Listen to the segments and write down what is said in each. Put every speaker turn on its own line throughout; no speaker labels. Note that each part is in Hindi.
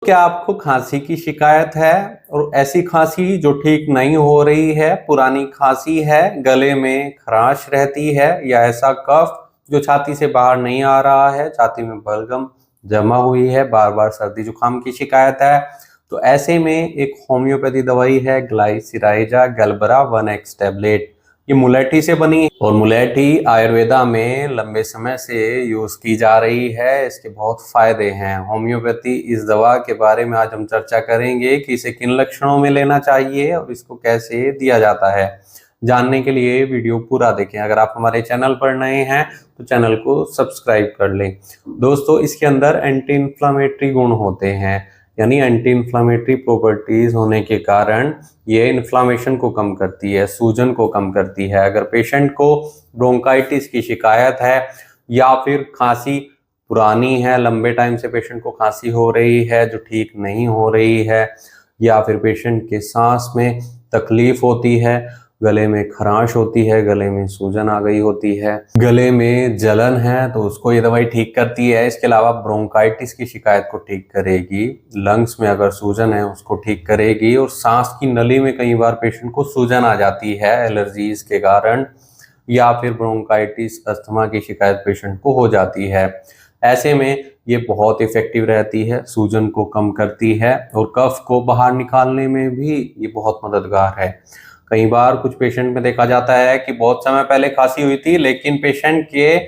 क्या आपको खांसी की शिकायत है और ऐसी खांसी जो ठीक नहीं हो रही है, पुरानी खांसी है, गले में खराश रहती है, या ऐसा कफ जो छाती से बाहर नहीं आ रहा है, छाती में बलगम जमा हुई है, बार बार सर्दी जुकाम की शिकायत है, तो ऐसे में एक होम्योपैथी दवाई है ग्लाइसिराइजा गल्बरा 1x टैबलेट। ये मुलेठी से बनी है और मुलेठी आयुर्वेदा में लंबे समय से यूज की जा रही है। इसके बहुत फायदे हैं। होम्योपैथी इस दवा के बारे में आज हम चर्चा करेंगे कि इसे किन लक्षणों में लेना चाहिए और इसको कैसे दिया जाता है। जानने के लिए वीडियो पूरा देखें। अगर आप हमारे चैनल पर नए हैं तो चैनल को सब्सक्राइब कर लें। दोस्तों, इसके अंदर एंटी इन्फ्लामेटरी गुण होते हैं, यानी एंटी इन्फ्लामेटरी प्रॉपर्टीज होने के कारण ये इन्फ्लामेशन को कम करती है, सूजन को कम करती है। अगर पेशेंट को ब्रोंकाइटिस की शिकायत है या फिर खांसी पुरानी है, लंबे टाइम से पेशेंट को खांसी हो रही है जो ठीक नहीं हो रही है, या फिर पेशेंट के सांस में तकलीफ होती है, गले में खराश होती है, गले में सूजन आ गई होती है, गले में जलन है, तो उसको ये दवाई ठीक करती है। इसके अलावा ब्रोंकाइटिस की शिकायत को ठीक करेगी, लंग्स में अगर सूजन है उसको ठीक करेगी, और सांस की नली में कई बार पेशेंट को सूजन आ जाती है एलर्जीज के कारण, या फिर ब्रोंकाइटिस अस्थमा की शिकायत पेशेंट को हो जाती है। ऐसे में ये बहुत इफेक्टिव रहती है, सूजन को कम करती है और कफ को बाहर निकालने में भी ये बहुत मददगार है। कई बार कुछ पेशेंट में देखा जाता है कि बहुत समय पहले खांसी हुई थी लेकिन पेशेंट के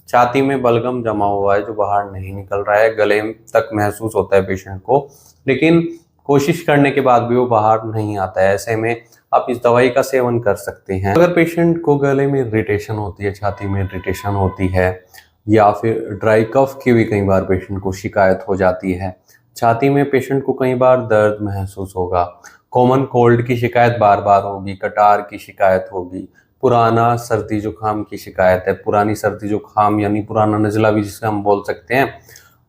छाती में बलगम जमा हुआ है जो बाहर नहीं निकल रहा है, गले तक महसूस होता है पेशेंट को, लेकिन कोशिश करने के बाद भी वो बाहर नहीं आता है। ऐसे में आप इस दवाई का सेवन कर सकते हैं। अगर पेशेंट को गले में इरिटेशन होती है, छाती में इरिटेशन होती है, या फिर ड्राई कफ की भी कई बार पेशेंट को शिकायत हो जाती है, छाती में पेशेंट को कई बार दर्द महसूस होगा, कॉमन कोल्ड की शिकायत बार बार होगी, कटार की शिकायत होगी, पुराना सर्दी जुकाम की शिकायत है, पुरानी सर्दी जुकाम यानी पुराना नज़ला भी जिसे हम बोल सकते हैं,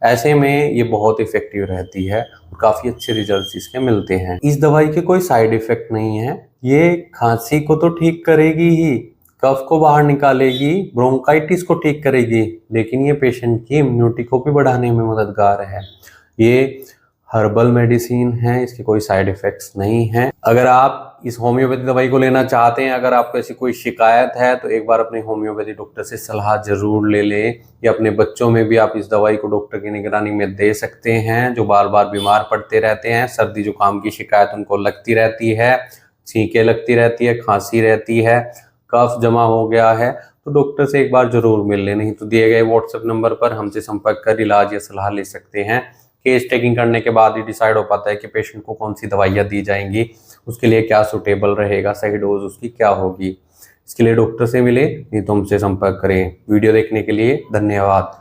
ऐसे में ये बहुत इफेक्टिव रहती है और काफ़ी अच्छे रिजल्ट्स इसके मिलते हैं। इस दवाई के कोई साइड इफेक्ट नहीं है। ये खांसी को तो ठीक करेगी ही, कफ को बाहर निकालेगी, ब्रोंकाइटिस को ठीक करेगी, लेकिन ये पेशेंट की इम्यूनिटी को भी बढ़ाने में मददगार है। ये हर्बल मेडिसिन है, इसके कोई साइड इफेक्ट्स नहीं हैं। अगर आप इस होम्योपैथी दवाई को लेना चाहते हैं, अगर आपको ऐसी कोई शिकायत है, तो एक बार अपने होम्योपैथी डॉक्टर से सलाह जरूर ले लें। या अपने बच्चों में भी आप इस दवाई को डॉक्टर की निगरानी में दे सकते हैं, जो बार बार बीमार पड़ते रहते हैं, सर्दी जुकाम की शिकायत उनको लगती रहती है, छींकें लगती रहती है, खांसी रहती है, कफ जमा हो गया है, तो डॉक्टर से एक बार जरूर मिल लें। नहीं तो दिए गए व्हाट्सएप नंबर पर हमसे संपर्क कर इलाज या सलाह ले सकते हैं। केस टेकिंग करने के बाद ही डिसाइड हो पाता है कि पेशेंट को कौन सी दवाइयाँ दी जाएंगी, उसके लिए क्या सूटेबल रहेगा, सही डोज उसकी क्या होगी। इसके लिए डॉक्टर से मिले, नहीं तो हमसे संपर्क करें। वीडियो देखने के लिए धन्यवाद।